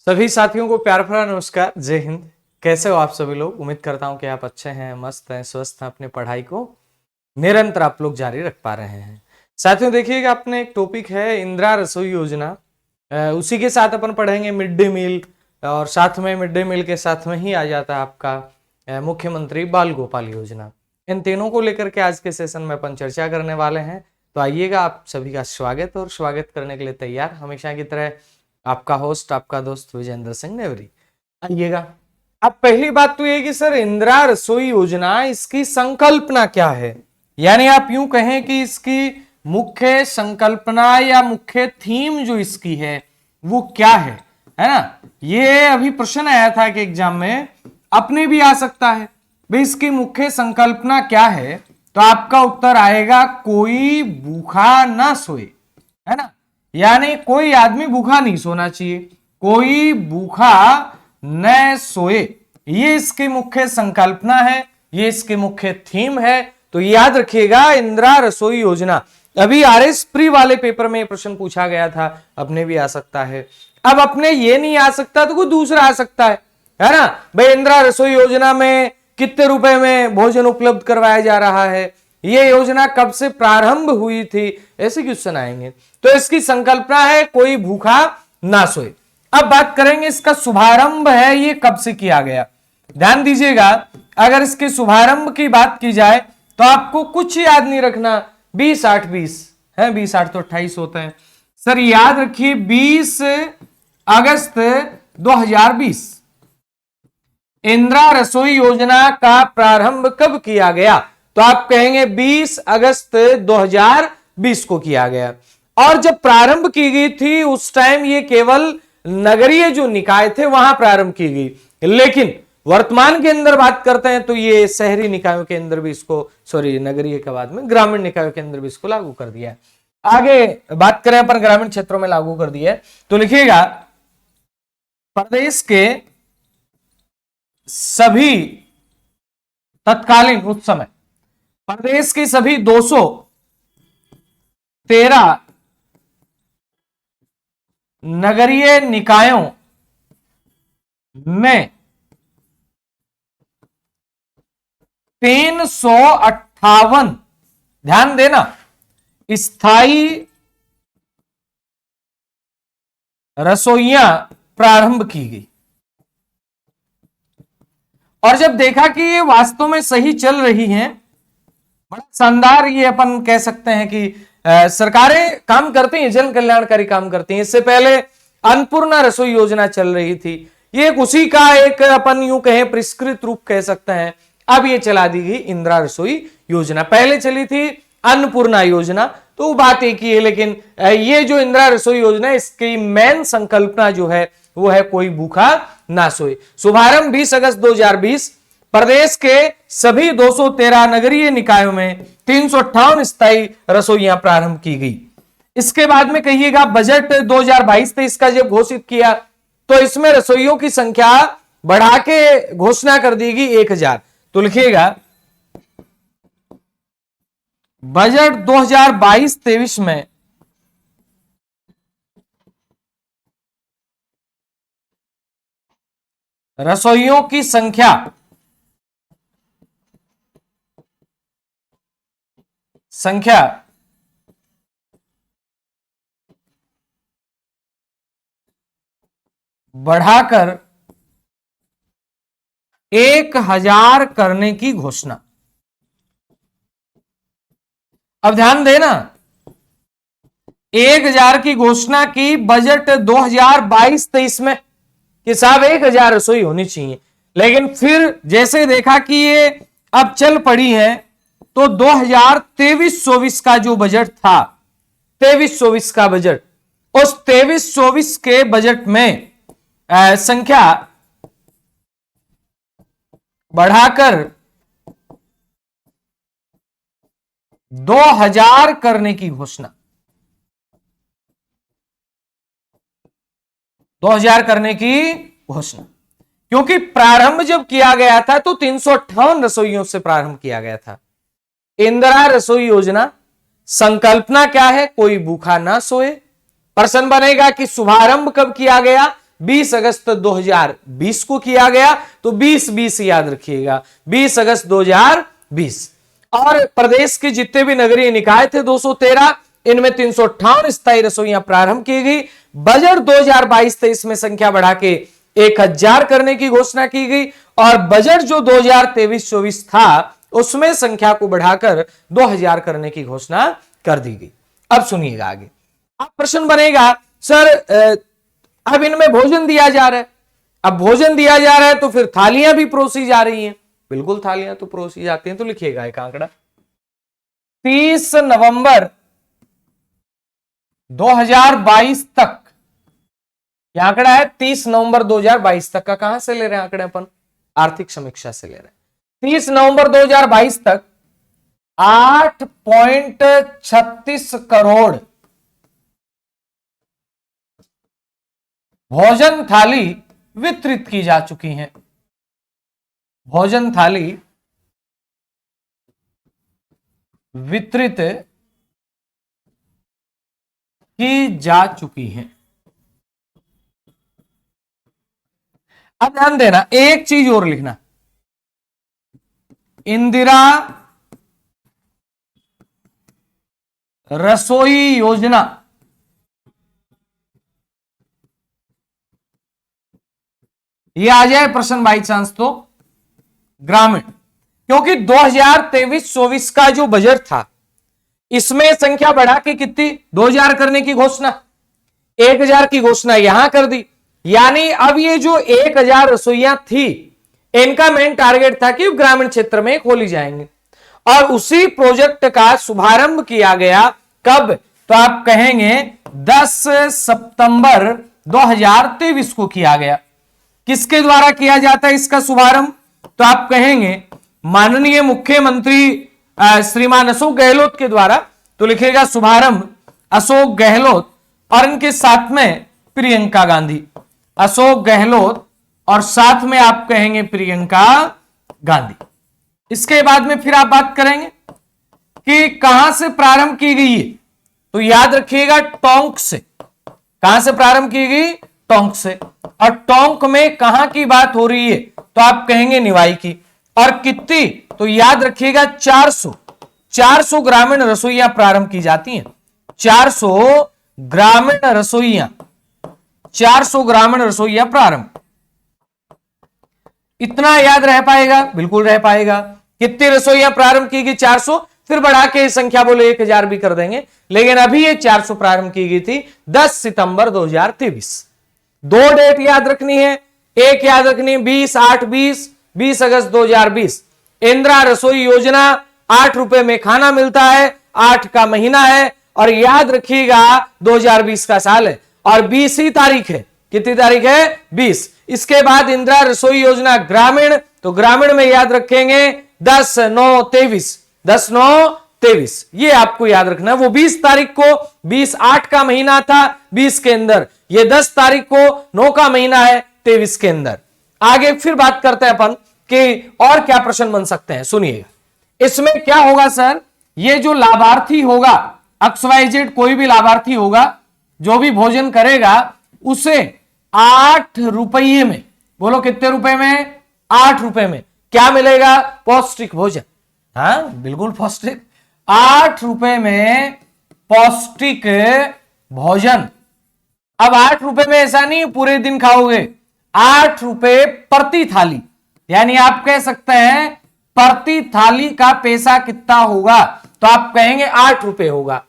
सभी साथियों को प्यार भरा नमस्कार, जय हिंद। कैसे हो आप सभी लोग? उम्मीद करता हूं कि आप अच्छे हैं, मस्त हैं, स्वस्थ हैं। अपनी पढ़ाई को निरंतर आप लोग जारी रख पा रहे हैं। साथियों देखिएगा, अपने एक टॉपिक है इंदिरा रसोई योजना। उसी के साथ अपन पढ़ेंगे मिड डे मील, और साथ में मिड डे मील के साथ में ही आ जाता है आपका मुख्यमंत्री बाल गोपाल योजना। इन तीनों को लेकर के आज के सेशन में अपन चर्चा करने वाले हैं। तो आइएगा, आप सभी का स्वागत, और स्वागत करने के लिए तैयार हमेशा की तरह आपका होस्ट, आपका दोस्त विजेंद्र सिंह नेवरी। आइएगा। अब पहली बात तो ये कि सर इंदिरा रसोई योजना, इसकी संकल्पना क्या है? यानी आप यूं कहें कि इसकी मुख्य संकल्पना या मुख्य थीम जो इसकी है वो क्या है ना? ये अभी प्रश्न आया था कि एग्जाम में, अपने भी आ सकता है भाई इसकी मुख्य संकल्पना क्या है। तो आपका उत्तर आएगा कोई भूखा ना सोए, है ना। यानी कोई आदमी भूखा नहीं सोना चाहिए, कोई भूखा न सोए, ये इसकी मुख्य संकल्पना है, ये इसकी मुख्य थीम है। तो याद रखिएगा, इंदिरा रसोई योजना। अभी आरएस प्री वाले पेपर में प्रश्न पूछा गया था, अपने भी आ सकता है। अब अपने ये नहीं आ सकता तो कोई दूसरा आ सकता है ना। भाई इंदिरा रसोई योजना में कितने रुपए में भोजन उपलब्ध करवाया जा रहा है, ये योजना कब से प्रारंभ हुई थी, ऐसे क्वेश्चन आएंगे। तो इसकी संकल्पना है कोई भूखा ना सोए। अब बात करेंगे इसका शुभारंभ है, ये कब से किया गया। ध्यान दीजिएगा, अगर इसके शुभारंभ की बात की जाए तो आपको कुछ याद नहीं रखना। 20-8-20 है, 20-8 तो 28 होते हैं। सर याद रखिए 20 अगस्त 2020 इंदिरा रसोई योजना का प्रारंभ कब किया गया? तो आप कहेंगे 20 अगस्त 2020 को किया गया। और जब प्रारंभ की गई थी उस टाइम ये केवल नगरीय जो निकाय थे वहां प्रारंभ की गई, लेकिन वर्तमान के अंदर बात करते हैं तो ये शहरी निकायों के अंदर भी इसको, सॉरी नगरीय के बाद में ग्रामीण निकायों के अंदर भी इसको लागू कर दिया है। आगे बात करें अपन ग्रामीण क्षेत्रों में लागू कर दिया है, तो लिखिएगा प्रदेश के सभी तत्कालीन, उस समय प्रदेश की सभी 213 नगरीय निकायों में 358, ध्यान देना, स्थायी रसोइयां प्रारंभ की गई। और जब देखा कि ये वास्तव में सही चल रही हैं, बड़ा शानदार, ये अपन कह सकते हैं कि सरकारें काम करती हैं, जन कल्याणकारी काम करती हैं। इससे पहले अन्नपूर्णा रसोई योजना चल रही थी, ये उसी का एक अपन यूं कहें परिष्कृत रूप कह सकते हैं। अब ये चला दी गई इंदिरा रसोई योजना। पहले चली थी अन्नपूर्णा योजना, तो बात एक ही है, लेकिन ये जो इंदिरा रसोई योजना है इसकी मेन संकल्पना जो है वो है कोई भूखा ना सोए। शुभारंभ 20 अगस्त 2020, प्रदेश के सभी 213 नगरीय निकायों में 358 स्थायी रसोइयां प्रारंभ की गई। इसके बाद में कहिएगा बजट 2022-23 का जब घोषित किया तो इसमें रसोइयों की संख्या बढ़ा के घोषणा कर दी गई 1000। तो लिखिएगा बजट 2022-23 में रसोइयों की संख्या बढ़ाकर 1000 करने की घोषणा। अब ध्यान देना, 1000 की घोषणा की बजट 2022-23 में कि साहब 1000 रसोई होनी चाहिए, लेकिन फिर जैसे देखा कि ये अब चल पड़ी है तो 2023-24 का जो बजट था, 23-24 का बजट, उस 23-24 के बजट में संख्या बढ़ाकर 2000 करने की घोषणा, 2000 करने की घोषणा। क्योंकि प्रारंभ जब किया गया था तो 358 रसोइयों से प्रारंभ किया गया था। इंदिरा रसोई योजना संकल्पना क्या है? कोई भूखा ना सोए। प्रश्न बनेगा कि शुभारंभ कब किया गया? 20 अगस्त 2020 को किया गया, तो 2020 याद रखिएगा, 20 अगस्त 2020। और प्रदेश के जितने भी नगरीय निकाय थे 213, इनमें 358 स्थायी रसोइयां प्रारंभ की गई। बजट 2022-23 में संख्या बढ़ा के 1000 करने की घोषणा की गई, और बजट जो 2023-24 था उसमें संख्या को बढ़ाकर 2000 करने की घोषणा कर दी गई। अब सुनिएगा आगे। अब प्रश्न बनेगा, सर अब इनमें भोजन दिया जा रहा है, अब भोजन दिया जा रहा है तो फिर थालियां भी परोसी जा रही हैं। बिल्कुल थालियां तो परोसी जाती हैं। तो लिखिएगा एक आंकड़ा, 30 नवंबर 2022 तक, यह आंकड़ा है 30 नवंबर 2022 तक का। कहां से ले रहे हैं आंकड़े अपन? आर्थिक समीक्षा से ले रहे हैं। 30 नवंबर 2022 तक 8.36 करोड़ भोजन थाली वितरित की जा चुकी हैं। भोजन थाली वितरित की जा चुकी हैं। अब ध्यान देना, एक चीज और लिखना, इंदिरा रसोई योजना ये आ जाए प्रश्न बाई चांस तो ग्रामीण, क्योंकि 2023-24 का जो बजट था इसमें संख्या बढ़ा के कितनी 2000 करने की घोषणा, 1000 की घोषणा यहां कर दी। यानी अब ये जो 1000 रसोइयां थी इनका मेन टारगेट था कि ग्रामीण क्षेत्र में खोली जाएंगे, और उसी प्रोजेक्ट का शुभारंभ किया गया कब? तो आप कहेंगे 10 सितंबर 2023 को किया गया। किसके द्वारा किया जाता है इसका शुभारंभ? तो आप कहेंगे माननीय मुख्यमंत्री श्रीमान अशोक गहलोत के द्वारा। तो लिखिएगा शुभारंभ अशोक गहलोत, और इनके साथ में प्रियंका गांधी। अशोक गहलोत और साथ में आप कहेंगे प्रियंका गांधी। इसके बाद में फिर आप बात करेंगे कि कहां से प्रारंभ की गई है, तो याद रखिएगा टोंक से। कहां से प्रारंभ की गई? टोंक से। और टोंक में कहां की बात हो रही है? तो आप कहेंगे निवाई की। और कितनी? तो याद रखिएगा 400 ग्रामीण रसोइयां प्रारंभ की जाती हैं। 400 ग्रामीण रसोइयां, 400 ग्रामीण रसोइयां प्रारंभ। इतना याद रह पाएगा? बिल्कुल रह पाएगा। कितनी रसोइयां प्रारंभ की गई? 400, फिर बढ़ा के संख्या बोलो 1000 भी कर देंगे, लेकिन अभी ये 400 प्रारंभ की गई थी 10 सितंबर 2023। दो डेट याद रखनी है, एक याद रखनी 20/8/20, 20 अगस्त 2020। इंदिरा रसोई योजना 8 रुपए में खाना मिलता है, 8 का महीना है, और याद रखिएगा 2020 का साल है और 20 ही तारीख है। कितनी तारीख है? 20। इसके बाद इंदिरा रसोई योजना ग्रामीण, तो ग्रामीण में याद रखेंगे 10/9/23, 10/9/23, ये आपको याद रखना है। वो 20 तारीख को 20/8 का महीना था 20 के अंदर, ये 10 तारीख को 9 का महीना है 23 के अंदर। आगे फिर बात करते हैं अपन कि और क्या प्रश्न बन सकते हैं। सुनिएगा, इसमें क्या होगा सर, ये जो लाभार्थी होगा XYZ, कोई भी लाभार्थी होगा जो भी भोजन करेगा उसे 8 रुपये में, बोलो कितने रुपए में? 8 रुपए में क्या मिलेगा? पौष्टिक भोजन। हाँ बिल्कुल पौष्टिक, 8 रुपए में पौष्टिक भोजन। अब 8 रुपए में ऐसा नहीं पूरे दिन खाओगे, 8 रुपए प्रति थाली, यानी आप कह सकते हैं प्रति थाली का पैसा कितना होगा? तो आप कहेंगे 8 रुपए होगा।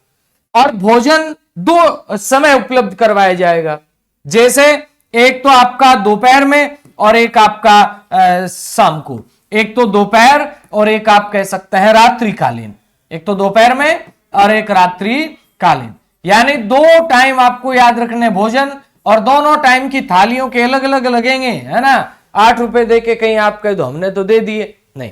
और भोजन 2 समय उपलब्ध करवाया जाएगा, जैसे एक तो आपका दोपहर में और एक आपका शाम को, एक तो दोपहर और एक आप कह सकते हैं रात्रिकालीन, एक तो दोपहर में और एक रात्रिकालीन, यानी 2 टाइम आपको याद रखने भोजन, और दोनों टाइम की थालियों के अलग अलग लगेंगे, है ना। 8 रुपए दे के कहीं आप कह दो हमने तो दे दिए, नहीं।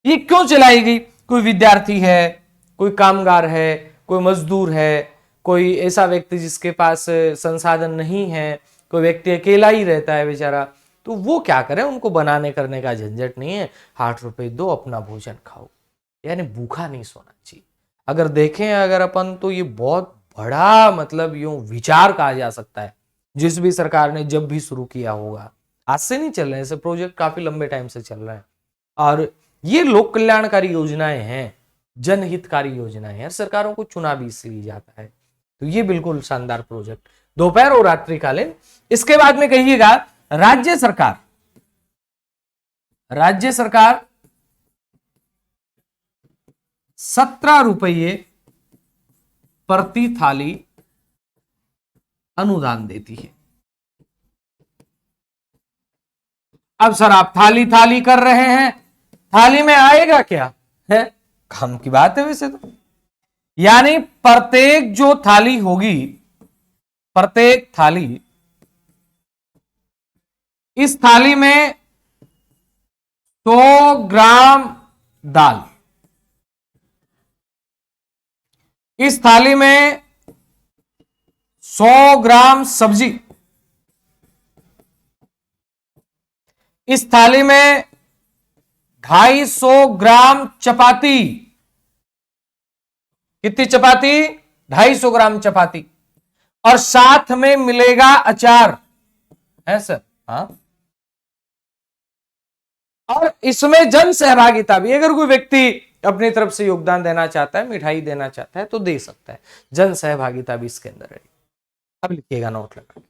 ये क्यों चलाई गई? कोई विद्यार्थी है, कोई कामगार है, कोई मजदूर है, कोई ऐसा व्यक्ति जिसके पास संसाधन नहीं है, कोई व्यक्ति अकेला ही रहता है बेचारा, तो वो क्या करे, उनको बनाने करने का झंझट नहीं है, 8 रुपए दो, अपना भोजन खाओ, यानी भूखा नहीं सोना चाहिए। अगर देखें अगर अपन, तो ये बहुत बड़ा मतलब यूं विचार कहा जा सकता है जिस भी सरकार ने जब भी शुरू किया होगा, आज से नहीं चल रहे हैं, ऐसे प्रोजेक्ट काफी लंबे टाइम से चल रहे हैं। और ये लोक कल्याणकारी योजनाएं हैं, जनहितकारी योजनाएं हैं, सरकारों को चुना भी इसलिए जाता है। तो ये बिल्कुल शानदार प्रोजेक्ट दोपहर और रात्रिकालीन। इसके बाद में कहिएगा राज्य सरकार, राज्य सरकार 17 रुपये प्रति थाली अनुदान देती है। अब सर आप थाली थाली कर रहे हैं, थाली में आएगा क्या है, काम की बात है वैसे तो। यानी प्रत्येक जो थाली होगी, प्रत्येक थाली, इस थाली में 100 ग्राम दाल, इस थाली में 100 ग्राम सब्जी, इस थाली में 250 ग्राम चपाती। कितनी चपाती? 250 ग्राम चपाती। और साथ में मिलेगा अचार, है सर? हाँ। और इसमें जन सहभागिता भी, अगर कोई व्यक्ति अपनी तरफ से योगदान देना चाहता है, मिठाई देना चाहता है तो दे सकता है। जन सहभागिता भी इसके अंदर है। अब लिखिएगा नोट लगा।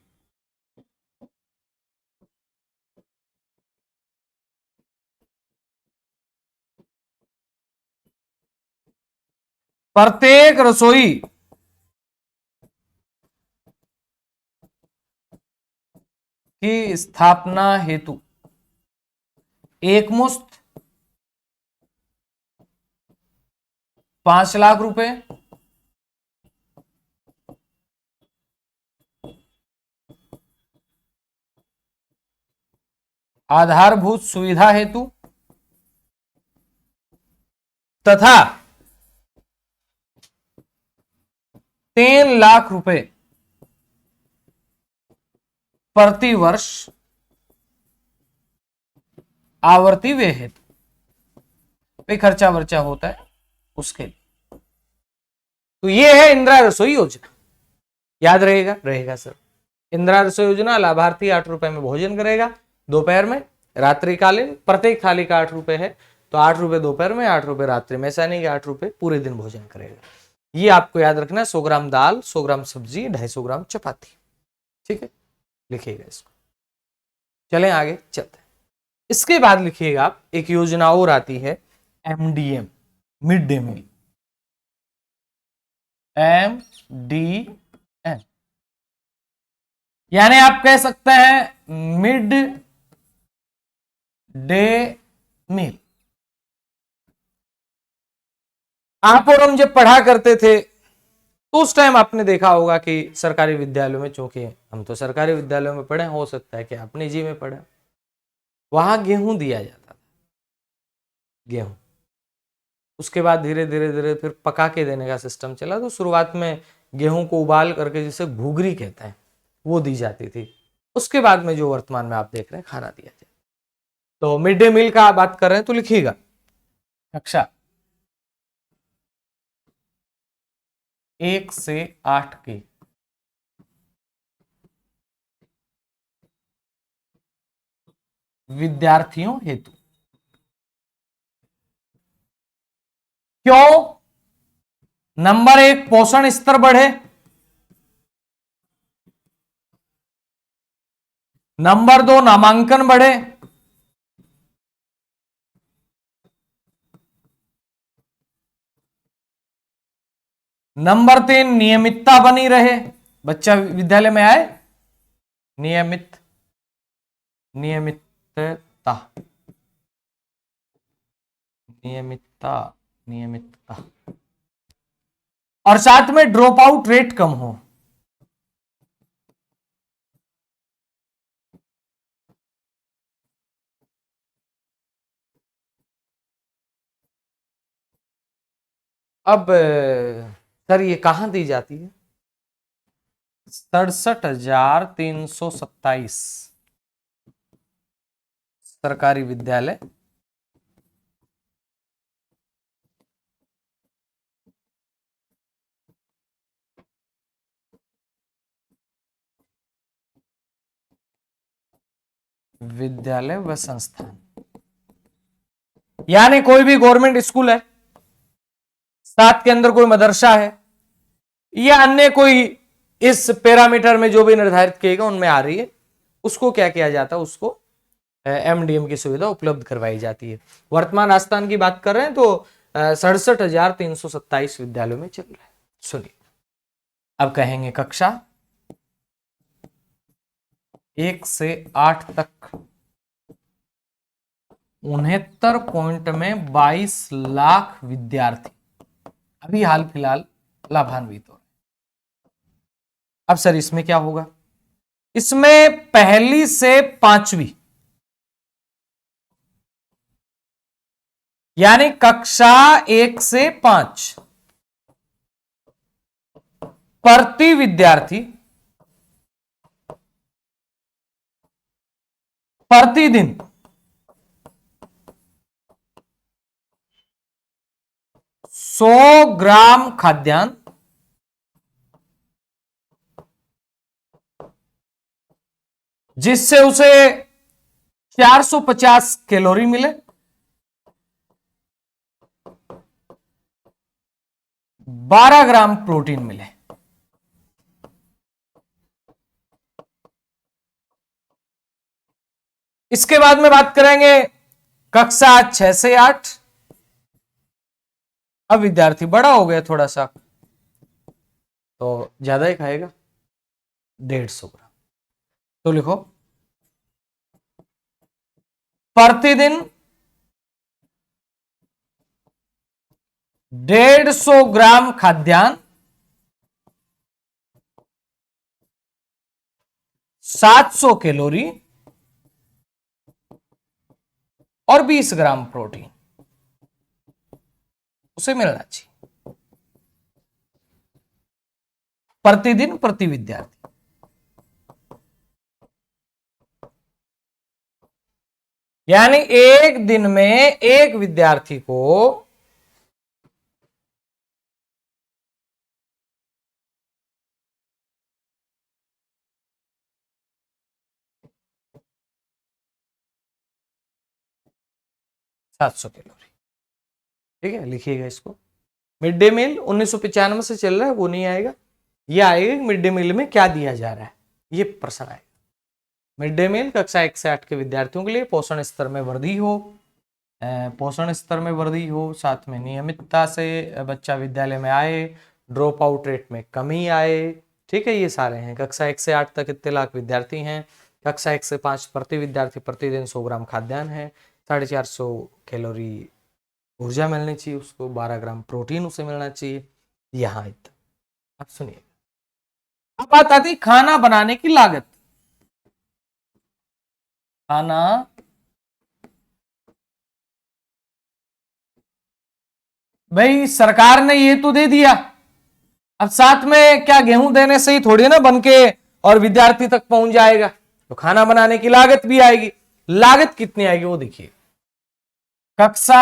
प्रत्येक रसोई की स्थापना हेतु एकमुश्त 5 लाख रुपए आधारभूत सुविधा हेतु तथा 3 लाख रुपए प्रति वर्ष आवर्ती व्यय हेतु, पे खर्चा वर्चा होता है उसके लिए। तो ये है इंदिरा रसोई योजना। याद रहेगा? रहेगा सर। इंदिरा रसोई योजना, लाभार्थी 8 रुपए में भोजन करेगा दोपहर में, रात्रिकालीन प्रत्येक थाली का 8 रुपए है, तो 8 रुपए दोपहर में, 8 रुपए रात्रि में। ऐसा नहीं कि 8 रुपए पूरे दिन भोजन करेगा। ये आपको याद रखना है। 100 ग्राम दाल, 100 ग्राम सब्जी, 250 ग्राम चपाती। ठीक है, लिखिएगा इसको। चलें आगे चलते हैं। इसके बाद लिखिएगा आप, एक योजना और आती है MDM, mid day meal. MDM यानी आप कह सकते हैं मिड डे मील। आप और हम जब पढ़ा करते थे तो उस टाइम आपने देखा होगा कि सरकारी विद्यालयों में, चूंकि हम तो सरकारी विद्यालयों में पढ़े, हो सकता है कि आप निजी में पढ़े, वहां गेहूं दिया जाता था, गेहूं। उसके बाद धीरे धीरे धीरे फिर पका के देने का सिस्टम चला। तो शुरुआत में गेहूं को उबाल करके, जिसे घुघरी कहते हैं, वो दी जाती थी। उसके बाद में जो वर्तमान में आप देख रहे हैं, खाना दिया जाए। तो मिड डे मील का बात कर रहे हैं तो लिखिएगा कक्षा 1 से 8 की विद्यार्थियों हेतु। क्यों? नंबर 1, पोषण स्तर बढ़े। नंबर 2, नामांकन बढ़े। नंबर 3, नियमितता बनी रहे, बच्चा विद्यालय में आए। नियमितता, नियमितता, नियमितता। और साथ में ड्रॉप आउट रेट कम हो। अब सर ये कहां दी जाती है? 67,327 सरकारी विद्यालय विद्यालय व संस्थान, यानी कोई भी गवर्नमेंट स्कूल है, साथ के अंदर कोई मदरसा है या अन्य कोई इस पैरामीटर में जो भी निर्धारित किएगा उनमें आ रही है, उसको क्या किया जाता है, उसको एमडीएम की सुविधा उपलब्ध करवाई जाती है। वर्तमान राजस्थान की बात कर रहे हैं तो 67,327 विद्यालयों में चल रहा है। सुनिए, अब कहेंगे कक्षा 1 से 8 तक 69 पॉइंट में 22 लाख विद्यार्थी अभी हाल फिलहाल लाभान्वित हो रहे। अब सर इसमें क्या होगा, इसमें पहली से पांचवी यानी कक्षा 1 से 5 प्रति विद्यार्थी प्रतिदिन 100 ग्राम खाद्यान्न, जिससे उसे 450 कैलोरी मिले, 12 ग्राम प्रोटीन मिले। इसके बाद में बात करेंगे कक्षा 6 से 8। अब विद्यार्थी बड़ा हो गया थोड़ा सा तो ज्यादा ही खाएगा, 150 ग्राम। तो लिखो प्रतिदिन 150 ग्राम खाद्यान्न, 700 कैलोरी और 20 ग्राम प्रोटीन उसे मिलना चाहिए प्रतिदिन प्रति विद्यार्थी। यानी एक दिन में एक विद्यार्थी को 700 कैलोरी, ठीक है, लिखिएगा इसको। मिड डे मील 1995 से चल रहा है, वो नहीं आएगा, ये आएगा मिड डे मील में क्या दिया जा रहा है, ये प्रश्न आएगा। मिड डे मील कक्षा 1 से 8 के विद्यार्थियों के लिए पोषण स्तर में वृद्धि हो, पोषण स्तर में वृद्धि हो, साथ में नियमितता से बच्चा विद्यालय में आए, ड्रॉप आउट रेट में कमी आए, ठीक है, ये सारे हैं। कक्षा 1 से 8 तक कितने लाख विद्यार्थी हैं, कक्षा 1 से 5 प्रति विद्यार्थी प्रतिदिन 100 ग्राम खाद्यान्न है, 450 कैलोरी ऊर्जा मिलनी चाहिए उसको, 12 ग्राम प्रोटीन उसे मिलना चाहिए, यहाँ तक। अब सुनिए, अब बात आती खाना बनाने की लागत। खाना भाई सरकार ने ये तो दे दिया, अब साथ में क्या गेहूं देने से ही थोड़ी ना बन के और विद्यार्थी तक पहुंच जाएगा, तो खाना बनाने की लागत भी आएगी। लागत कितनी आएगी वो देखिए, कक्षा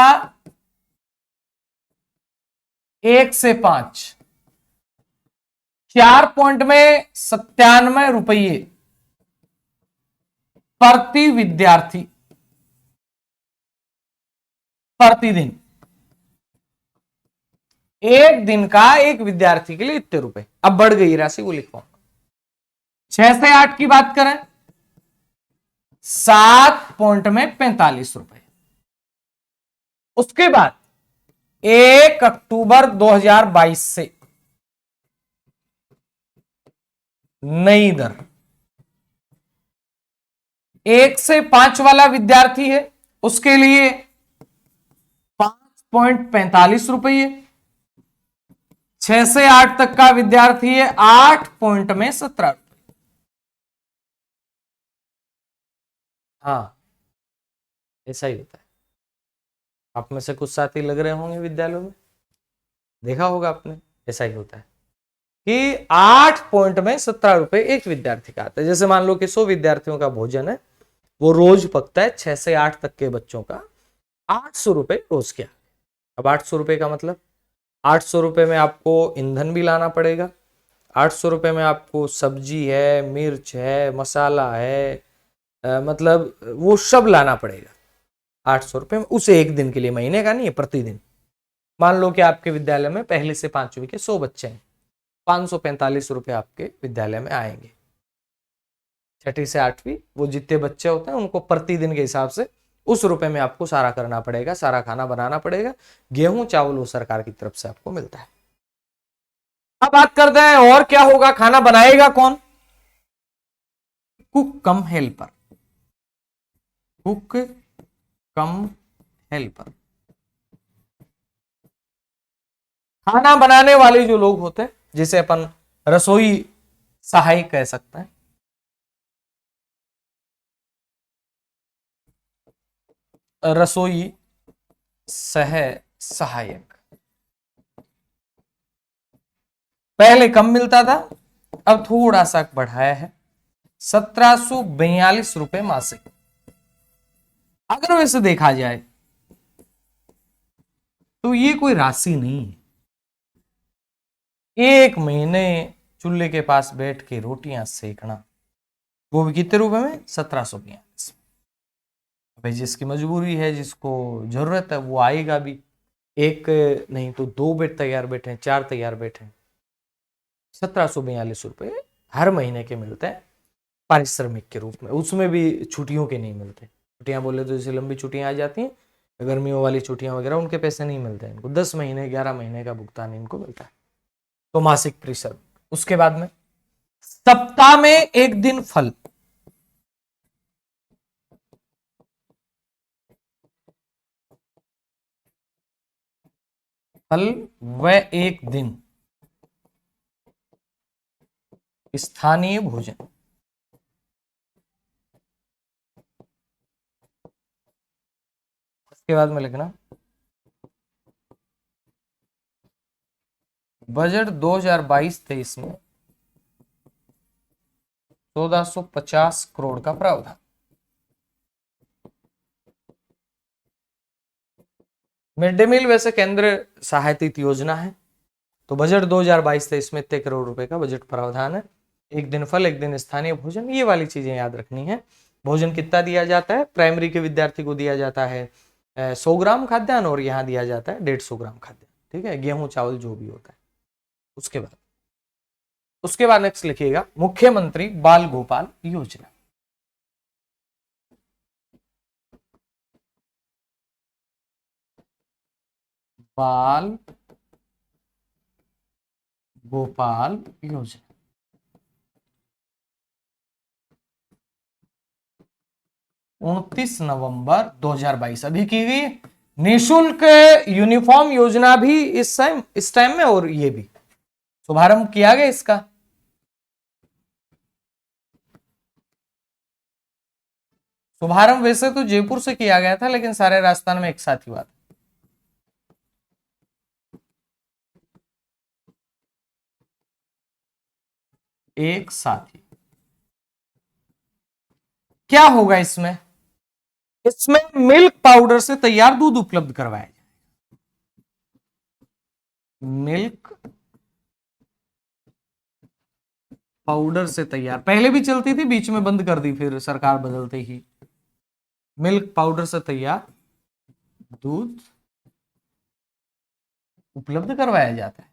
1 से 5 4 पॉइंट में 97 रुपये प्रति विद्यार्थी प्रतिदिन, एक दिन का एक विद्यार्थी के लिए इतने रुपए। अब बढ़ गई राशि, वो लिखवाऊंगा। 6 से 8 की बात करें 7 पॉइंट में 45 रुपए। उसके बाद 1 अक्टूबर 2022 से नई दर, 1 से 5 वाला विद्यार्थी है उसके लिए 5.45 रुपये, 6 से 8 तक का विद्यार्थी है 8 पॉइंट में 17 रुपये। हाँ, ऐसा ही होता है। आप में से कुछ साथी लग रहे होंगे विद्यालयों में, देखा होगा आपने, ऐसा ही होता है कि 8 पॉइंट में 17 रुपए एक विद्यार्थी का आता है। जैसे मान लो कि 100 विद्यार्थियों का भोजन है, वो रोज पकता है 6 से 8 तक के बच्चों का 800 रुपए रोज क्या। अब 800 रुपए का मतलब 800 रुपए में आपको ईंधन भी लाना पड़ेगा, 800 रुपए में आपको सब्जी है, मिर्च है, मसाला है, मतलब वो सब लाना पड़ेगा 800 रुपये में, उसे एक दिन के लिए, महीने का नहीं है, प्रतिदिन। मान लो कि आपके विद्यालय में पहले से 5वीं के 100 बच्चे हैं, 545 रुपये आपके विद्यालय में आएंगे। 6ठी से 8वीं वो जितने बच्चे होते हैं उनको प्रतिदिन के हिसाब से उस रुपए में आपको सारा करना पड़ेगा, सारा खाना बनाना पड़ेगा। गेहूं चावल वो सरकार की तरफ से आपको मिलता है। अब बात करते हैं और क्या होगा, खाना बनाएगा कौन? कुक कम हेल्पर, कुक कम हेल्पर। खाना बनाने वाले जो लोग होते हैं, जिसे अपन रसोई सहायक कह सकते हैं, रसोई सहायक। पहले कम मिलता था, अब थोड़ा सा बढ़ाया है, 1742 रुपए मासिक। अगर वैसे देखा जाए तो ये कोई राशि नहीं है। एक महीने चूल्हे के पास बैठ के रोटियां सेकना, वो भी कितने रुपए में? 1742। भाई जिसकी मजबूरी है, जिसको जरूरत है, वो आएगा भी। एक नहीं तो 2 बेड तैयार बैठे, 4 तैयार बैठे, 1742 रुपए हर महीने के मिलते हैं पारिश्रमिक के रूप में। उसमें भी छुट्टियों के नहीं मिलते। छुट्टियां बोले तो जैसे लंबी छुट्टियां आ जाती हैं, गर्मियों वाली छुट्टियां वगैरह, उनके पैसे नहीं मिलते इनको। 10 महीने 11 महीने का भुगतान इनको मिलता है। तो मासिक परिश्रम। उसके बाद में सप्ताह में एक दिन फल, फल व एक दिन स्थानीय भोजन। उसके बाद में लिखना बजट 2022-23 में 1450 करोड़ का प्रावधान। मिड डे मील वैसे केंद्र सहायतित योजना है, तो बजट 2022-23 में इतने करोड़ रुपए का बजट प्रावधान है। एक दिन फल, एक दिन स्थानीय भोजन, ये वाली चीजें याद रखनी है। भोजन कितना दिया जाता है? प्राइमरी के विद्यार्थी को दिया जाता है 100 ग्राम खाद्यान्न, और यहाँ दिया जाता है 150 ग्राम खाद्यान्न। ठीक है, गेहूं चावल जो भी होता है। उसके बाद नेक्स्ट लिखिएगा मुख्यमंत्री बाल गोपाल योजना। बाल गोपाल योजना 29 नवंबर 2022 अभी की गई। निःशुल्क यूनिफॉर्म योजना भी इस टाइम में, और ये भी शुभारंभ किया गया इसका। शुभारंभ वैसे तो जयपुर से किया गया था, लेकिन सारे राजस्थान में एक साथ ही हुआ था। एक साथ ही। क्या होगा इसमें? इसमें मिल्क पाउडर से तैयार दूध उपलब्ध करवाया जाए। मिल्क पाउडर से तैयार, पहले भी चलती थी, बीच में बंद कर दी फिर सरकार बदलते ही। मिल्क पाउडर से तैयार दूध उपलब्ध करवाया जाता है।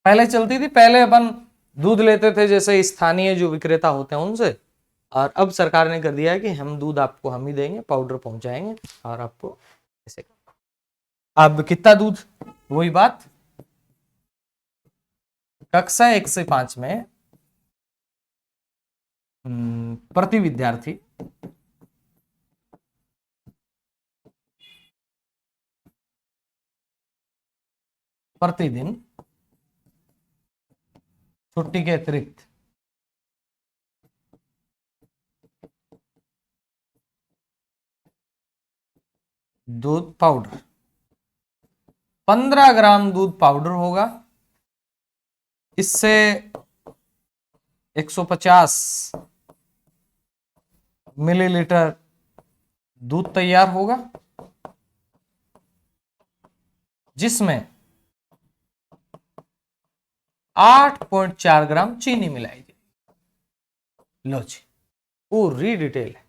पहले चलती थी, पहले अपन दूध लेते थे जैसे स्थानीय जो विक्रेता होते हैं उनसे, और अब सरकार ने कर दिया है कि हम दूध आपको हम ही देंगे, पाउडर पहुंचाएंगे और आपको ऐसे। अब कितना दूध? वही बात, कक्षा 1 से 5 में प्रति विद्यार्थी प्रतिदिन छुट्टी के अतिरिक्त दूध पाउडर 15 ग्राम दूध पाउडर होगा। इससे 150 मिलीलीटर दूध तैयार होगा, जिसमें 8.4 ग्राम चीनी मिलाई जाएगी। लो जी, पूरी डिटेल है।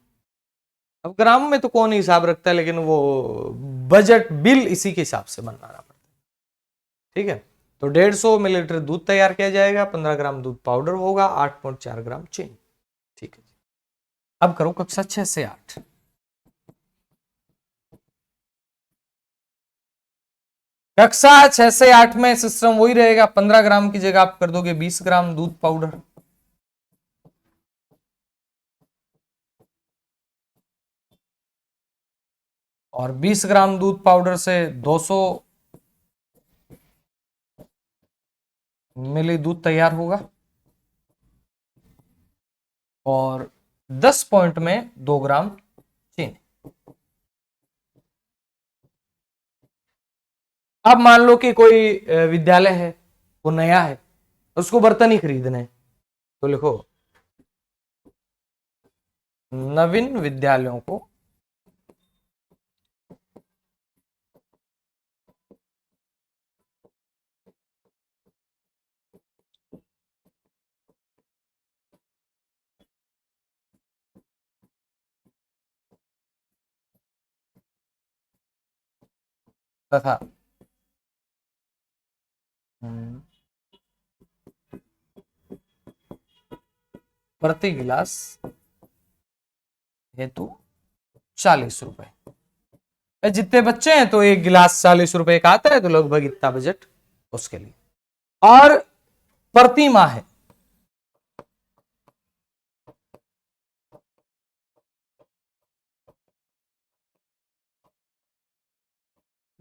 अब ग्राम में तो कौन हिसाब रखता है, लेकिन वो बजट बिल इसी के हिसाब से बनवाना पड़ता है। ठीक है, तो 150 मिलीलीटर दूध तैयार किया जाएगा, 15 ग्राम दूध पाउडर होगा, 8.4 ग्राम चीनी। ठीक है, अब करो कक्षा 6 से 8। कक्षा 6 से 8 में सिस्टम वही रहेगा, 15 ग्राम की जगह आप कर दोगे 20 ग्राम दूध पाउडर। और 20 ग्राम दूध पाउडर से 200 मिली दूध तैयार होगा, और 10 पॉइंट में 2 ग्राम चीनी। अब मान लो कि कोई विद्यालय है, वो नया है, उसको बर्तन ही खरीदने हैं, तो लिखो नवीन विद्यालयों को तथा प्रति गिलास हेतु 40 रुपए। जितने बच्चे हैं तो एक गिलास 40 रुपए का आता है, तो लगभग इतना बजट उसके लिए। और प्रति माह है,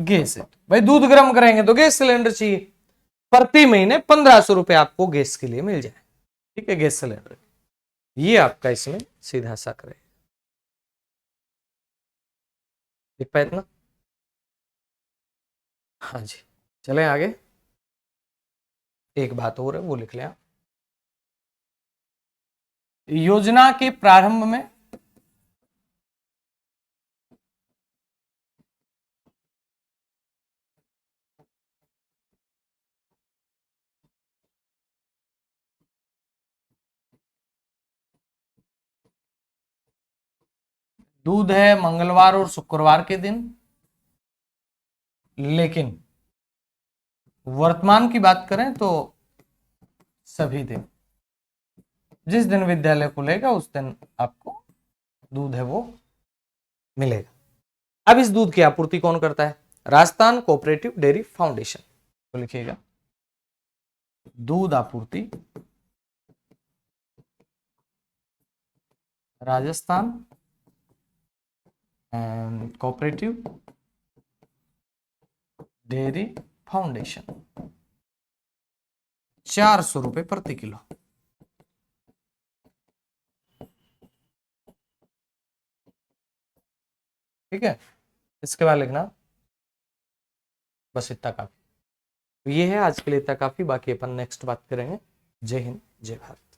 गैस है, भाई दूध गर्म करेंगे तो गैस सिलेंडर चाहिए। प्रति महीने 1500 रुपए आपको गैस के लिए मिल जाए। ठीक है, गैस सिलेंडर, ये आपका इसमें सीधा सा करे। देख पाए इतना? हाँ जी, चले आगे। एक बात और है, वो लिख लें आप। योजना के प्रारंभ में दूध है मंगलवार और शुक्रवार के दिन, लेकिन वर्तमान की बात करें तो सभी दिन, जिस दिन विद्यालय खुलेगा उस दिन आपको दूध है वो मिलेगा। अब इस दूध की आपूर्ति कौन करता है? Rajasthan cooperative dairy foundation. तो लिखिएगा दूध आपूर्ति राजस्थान कोऑपरेटिव डेयरी फाउंडेशन, 400 रुपए प्रति किलो। ठीक है, इसके बाद लिखना बस इतना काफी। तो ये है आज के लिए इतना काफी, बाकी अपन नेक्स्ट बात करेंगे। जय हिंद, जय भारत।